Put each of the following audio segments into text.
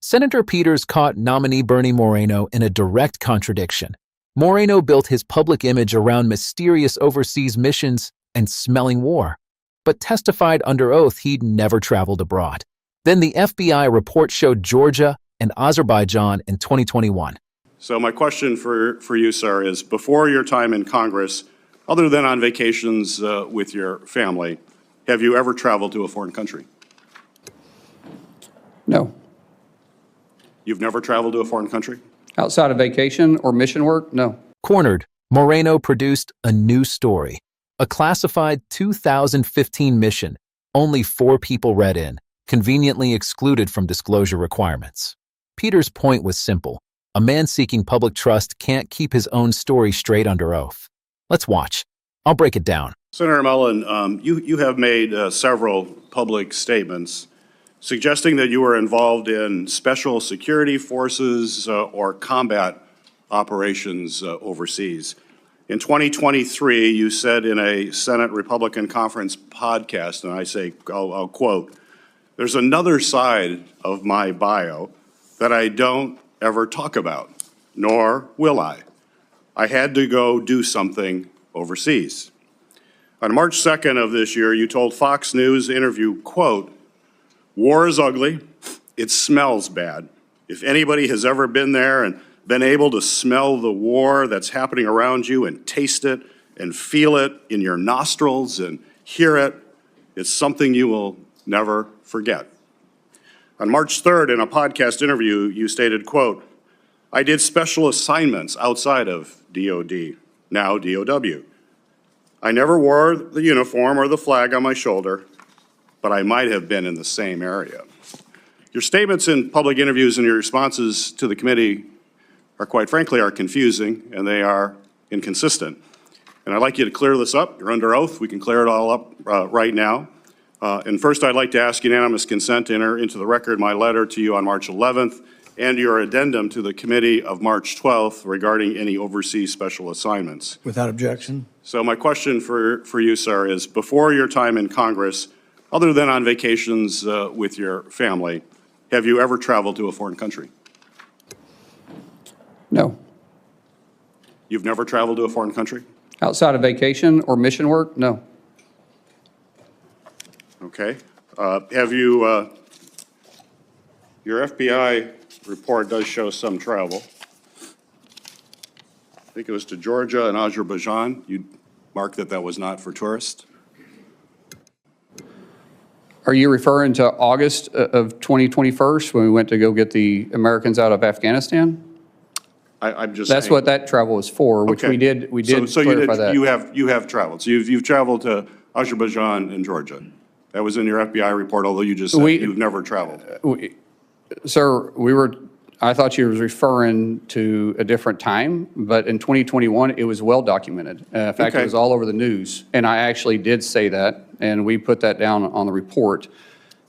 Senator Peters caught nominee Bernie Moreno in a direct contradiction. Moreno built his public image around mysterious overseas missions and smelling war, but testified under oath he'd never traveled abroad. Then the FBI report showed Georgia and Azerbaijan in 2021. So my question for you, sir, is before your time in Congress, other than on vacations with your family, have you ever traveled to a foreign country? No. You've never traveled to a foreign country? Outside of vacation or mission work, no. Cornered, Moreno produced a new story, a classified 2015 mission only 4 people read in, conveniently excluded from disclosure requirements. Peters' point was simple. A man seeking public trust can't keep his own story straight under oath. Let's watch. I'll break it down. Senator Mullin, you have made several public statements suggesting that you were involved in special security forces or combat operations overseas. In 2023, you said in a Senate Republican Conference podcast, and I'll quote, "There's another side of my bio that I don't ever talk about, nor will I. I had to go do something overseas." On March 2nd of this year, you told Fox News interview, quote, "War is ugly. It smells bad. If anybody has ever been there and been able to smell the war that's happening around you and taste it and feel it in your nostrils and hear it, it's something you will never forget." On March 3rd, in a podcast interview, you stated, quote, "I did special assignments outside of DOD, now DOW. I never wore the uniform or the flag on my shoulder, but I might have been in the same area." Your statements in public interviews and your responses to the committee are, quite frankly, are confusing and they are inconsistent. And I'd like you to clear this up. You're under oath. We can clear it all up right now. And first, I'd like to ask unanimous consent to enter into the record my letter to you on March 11th and your addendum to the committee of March 12th regarding any overseas special assignments. Without objection. So my question for you, sir, is before your time in Congress, other than on vacations with your family, have you ever traveled to a foreign country? No. You've never traveled to a foreign country? Outside of vacation or mission work, no. Okay. Have you, your FBI report does show some travel. I think it was to Georgia and Azerbaijan. You marked that was not for tourists? Are you referring to August of 2021 when we went to go get the Americans out of Afghanistan? I'm just That's saying. what that travel was for, which Okay. we did So clarify that. you have traveled. So you've traveled to Azerbaijan and Georgia. That was in your FBI report, although you just said you've never traveled. Sir, I thought you were referring to a different time, but in 2021, it was well documented. In fact, Okay. it was all over the news, and I actually did say that, and we put that down on the report.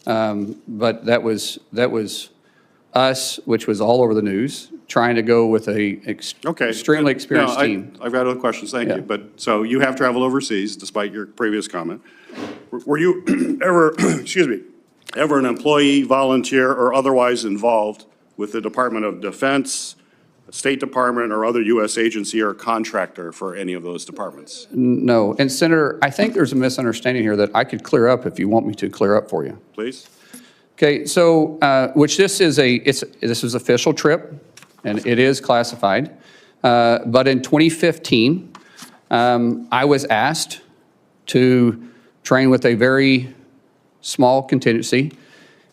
But that was us, which was all over the news, trying to go with a extremely experienced team. I've got other questions, thank Yeah. you. But, so you have traveled overseas, despite your previous comment. Were you ever, excuse me, ever an employee, volunteer, or otherwise involved with the Department of Defense, the State Department, or other U.S. agency or contractor for any of those departments? No, and Senator, I think there's a misunderstanding here that I could clear up if you want me to clear up for you. Please. Okay, so, which this is a official trip, and it is classified. But in 2015, I was asked to train with a very small contingency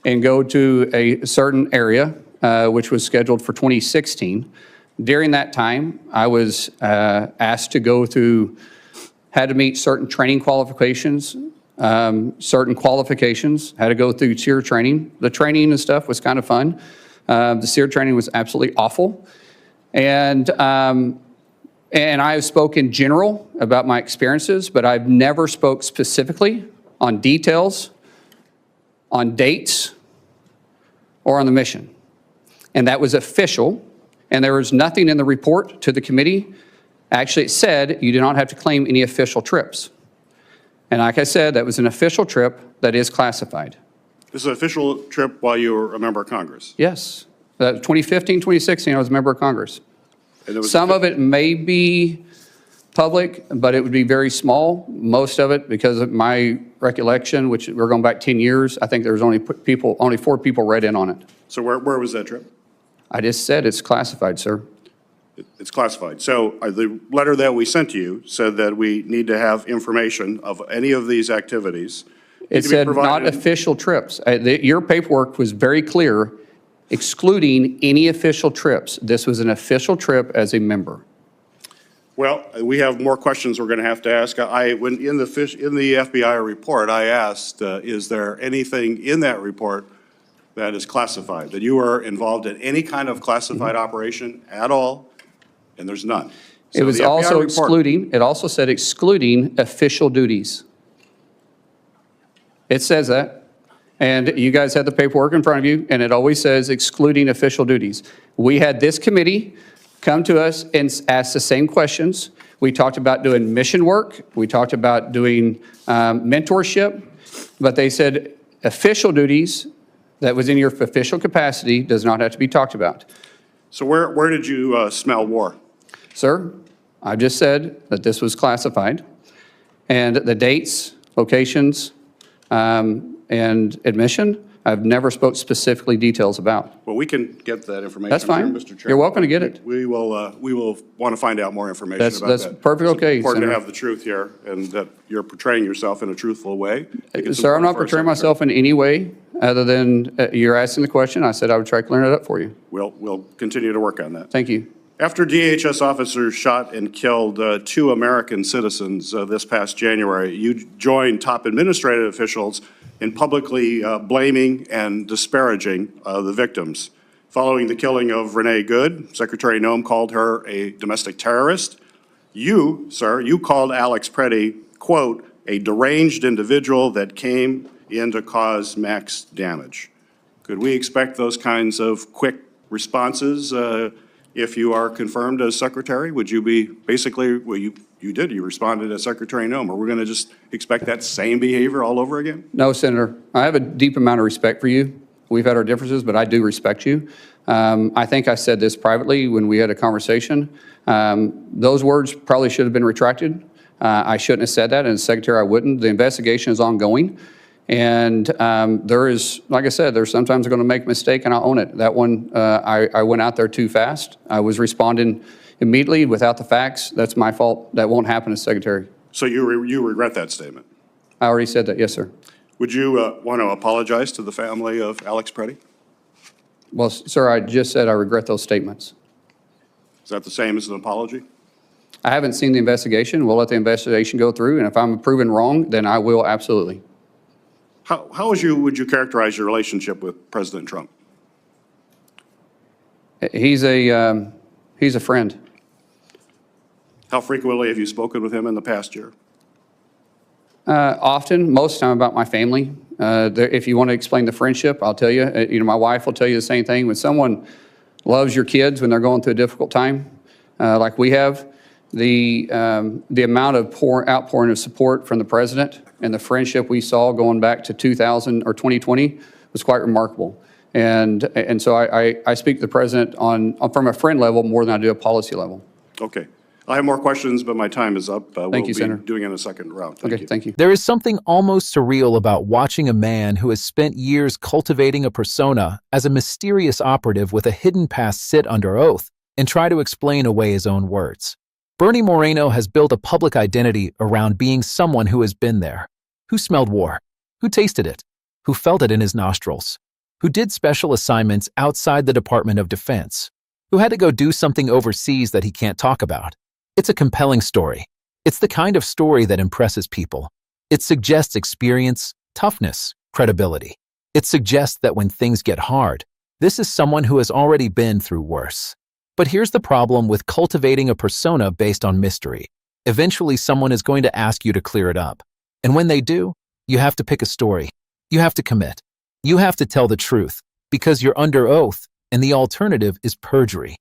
and go to a certain area, which was scheduled for 2016. During that time, I was asked to go through, had to meet certain training qualifications, had to go through SEER training. The training and stuff was kind of fun. The SEER training was absolutely awful. And I have spoken general about my experiences, but I've never spoke specifically on details, on dates, or on the mission. And that was official, and there was nothing in the report to the committee. Actually, it said you do not have to claim any official trips. And like I said, that was an official trip that is classified. This is an official trip while you were a member of Congress? Yes. 2015, 2016, I was a member of Congress. And it was Some of it may be public, but it would be very small. Most of it, because of my recollection, which we're going back 10 years, I think there was only 4 people read in on it. So where was that trip? I just said it's classified, sir. It's classified. So the letter that we sent to you said that we need to have information of any of these activities. It said not official trips. Your paperwork was very clear, excluding any official trips. This was an official trip as a member. Well, we have more questions we're going to have to ask. When in the FBI report, I asked, is there anything in that report that is classified, that you were involved in any kind of classified operation at all? And there's none. It was also excluding, it also said excluding official duties. It says that. And you guys had the paperwork in front of you, and it always says excluding official duties. We had this committee come to us and ask the same questions. We talked about doing mission work. We talked about doing mentorship. But they said official duties that was in your official capacity does not have to be talked about. So where did you smell war? Sir, I just said that this was classified, and the dates, locations, and admission, I've never spoke specifically details about. Well, we can get that information. That's fine. Mr. Chair. You're welcome to get it. We will want to find out more information That's perfectly okay, It's important to Senator. have the truth here, and that you're portraying yourself in a truthful way. Sir, I'm not portraying myself in any way other than you're asking the question. I said I would try to clear it up for you. We'll continue to work on that. Thank you. After DHS officers shot and killed 2 American citizens this past January, you joined top administrative officials in publicly blaming and disparaging the victims. Following the killing of Renee Good, Secretary Noem called her a domestic terrorist. You, sir, you called Alex Preddy, quote, a deranged individual that came in to cause max damage. Could we expect those kinds of quick responses if you are confirmed as secretary? Would you be basically, well, you responded as Secretary Noem. Are we going to just expect that same behavior all over again? No, Senator. I have a deep amount of respect for you. We've had our differences, but I do respect you. I think I said this privately when we had a conversation. Those words probably should have been retracted. I shouldn't have said that, and as Secretary, I wouldn't. The investigation is ongoing. And there is, like I said, there's sometimes going to make a mistake, and I'll own it. That one, I went out there too fast. I was responding immediately without the facts. That's my fault. That won't happen as Secretary. So you regret that statement? I already said that, yes, sir. Would you want to apologize to the family of Alex Preddy? Well, sir, I just said I regret those statements. Is that the same as an apology? I haven't seen the investigation. We'll let the investigation go through, and if I'm proven wrong, then I will absolutely. How would you characterize your relationship with President Trump? He's a friend. How frequently have you spoken with him in the past year? Often, most of the time about my family. If you want to explain the friendship, I'll tell you. My wife will tell you the same thing. When someone loves your kids when they're going through a difficult time, like we have, the amount of outpouring of support from the president and the friendship we saw going back to 2000 or 2020 was quite remarkable. And so I speak to the president from a friend level more than I do a policy level. Okay. I have more questions, but my time is up. Thank you, Senator. Doing it in a second round. Thank you. There is something almost surreal about watching a man who has spent years cultivating a persona as a mysterious operative with a hidden past sit under oath and try to explain away his own words. Bernie Moreno has built a public identity around being someone who has been there, who smelled war, who tasted it, who felt it in his nostrils, who did special assignments outside the Department of Defense, who had to go do something overseas that he can't talk about. It's a compelling story. It's the kind of story that impresses people. It suggests experience, toughness, credibility. It suggests that when things get hard, this is someone who has already been through worse. But here's the problem with cultivating a persona based on mystery. Eventually, someone is going to ask you to clear it up. And when they do, you have to pick a story. You have to commit. You have to tell the truth because you're under oath, and the alternative is perjury.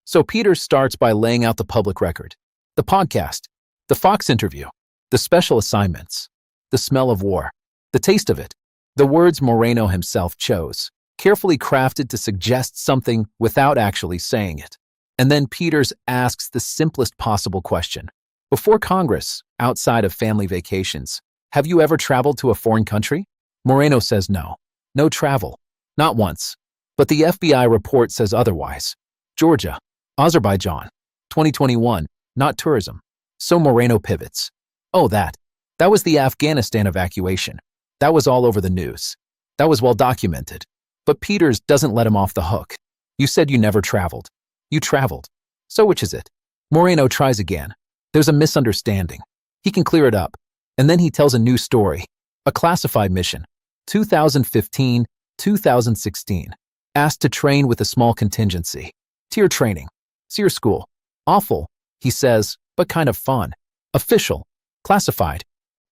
So Peter starts by laying out the public record, the podcast, the Fox interview, the special assignments, the smell of war, the taste of it, the words Moreno himself chose. carefully crafted to suggest something without actually saying it. And then Peters asks the simplest possible question. Before Congress, outside of family vacations, have you ever traveled to a foreign country? Moreno says no. No travel. Not once. But the FBI report says otherwise. Georgia, Azerbaijan, 2021, not tourism. So Moreno pivots. Oh, that was the Afghanistan evacuation. That was all over the news. That was well documented. But Peters doesn't let him off the hook. You said you never traveled. You traveled. So which is it? Moreno tries again. There's a misunderstanding. He can clear it up. And then he tells a new story. A classified mission. 2015, 2016. Asked to train with a small contingency. Tier training. SEER school. Awful, he says, but kind of fun. Official. Classified.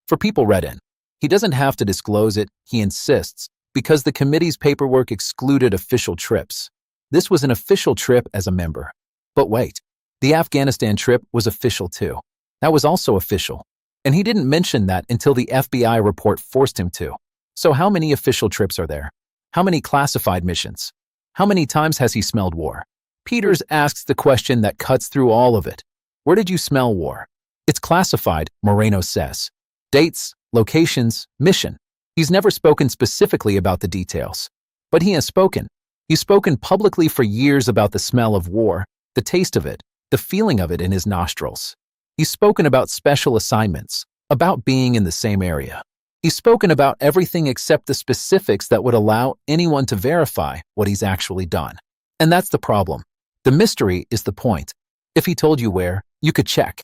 For people read in. He doesn't have to disclose it, he insists, because the committee's paperwork excluded official trips. This was an official trip as a member. But wait, the Afghanistan trip was official too. That was also official. And he didn't mention that until the FBI report forced him to. So how many official trips are there? How many classified missions? How many times has he smelled war? Peters asks the question that cuts through all of it. Where did you smell war? It's classified, Moreno says. Dates, locations, mission. He's never spoken specifically about the details. But he has spoken. He's spoken publicly for years about the smell of war, the taste of it, the feeling of it in his nostrils. He's spoken about special assignments, about being in the same area. He's spoken about everything except the specifics that would allow anyone to verify what he's actually done. And that's the problem. The mystery is the point. If he told you where, you could check.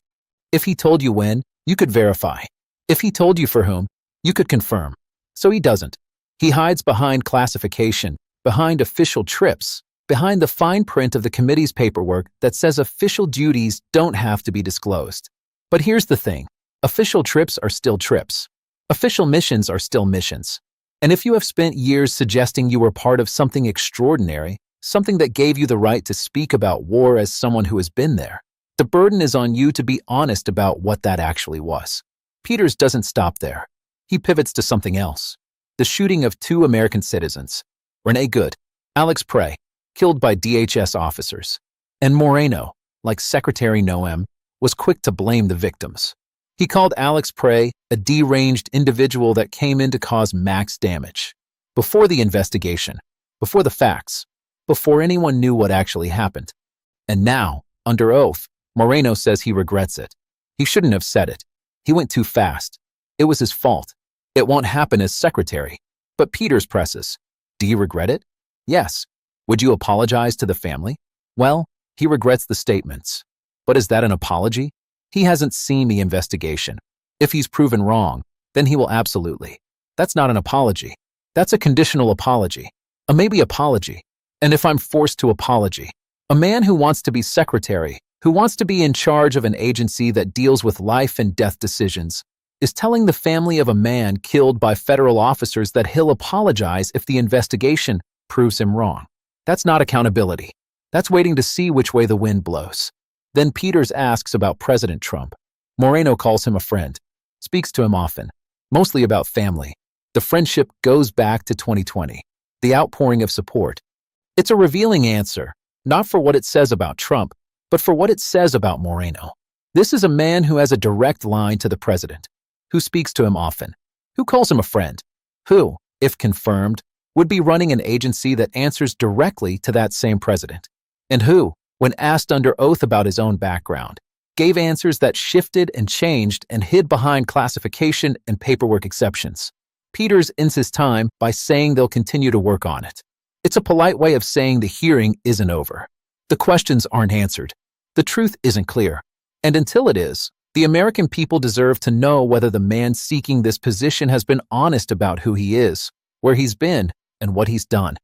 If he told you when, you could verify. If he told you for whom, you could confirm. So he doesn't. He hides behind classification, behind official trips, behind the fine print of the committee's paperwork that says official duties don't have to be disclosed. But here's the thing. Official trips are still trips. Official missions are still missions. And if you have spent years suggesting you were part of something extraordinary, something that gave you the right to speak about war as someone who has been there, the burden is on you to be honest about what that actually was. Peters doesn't stop there. He pivots to something else. The shooting of 2 American citizens, Renee Good, Alex Prey, killed by DHS officers. And Moreno, like Secretary Noem, was quick to blame the victims. He called Alex Prey a deranged individual that came in to cause max damage. Before the investigation, before the facts, before anyone knew what actually happened. And now, under oath, Moreno says he regrets it. He shouldn't have said it. He went too fast. It was his fault. It won't happen as secretary. But Peters presses. Do you regret it? Yes. Would you apologize to the family? Well, he regrets the statements. But is that an apology? He hasn't seen the investigation. If he's proven wrong, then he will absolutely. That's not an apology. That's a conditional apology. A maybe apology. And if I'm forced to apology, a man who wants to be secretary, who wants to be in charge of an agency that deals with life and death decisions, is telling the family of a man killed by federal officers that he'll apologize if the investigation proves him wrong. That's not accountability. That's waiting to see which way the wind blows. Then Peters asks about President Trump. Moreno calls him a friend, speaks to him often, mostly about family. The friendship goes back to 2020, the outpouring of support. It's a revealing answer, not for what it says about Trump, but for what it says about Moreno. This is a man who has a direct line to the president, who speaks to him often, who calls him a friend, who, if confirmed, would be running an agency that answers directly to that same president, and who, when asked under oath about his own background, gave answers that shifted and changed and hid behind classification and paperwork exceptions. Peters ends his time by saying they'll continue to work on it. It's a polite way of saying the hearing isn't over. The questions aren't answered. The truth isn't clear. And until it is, the American people deserve to know whether the man seeking this position has been honest about who he is, where he's been, and what he's done.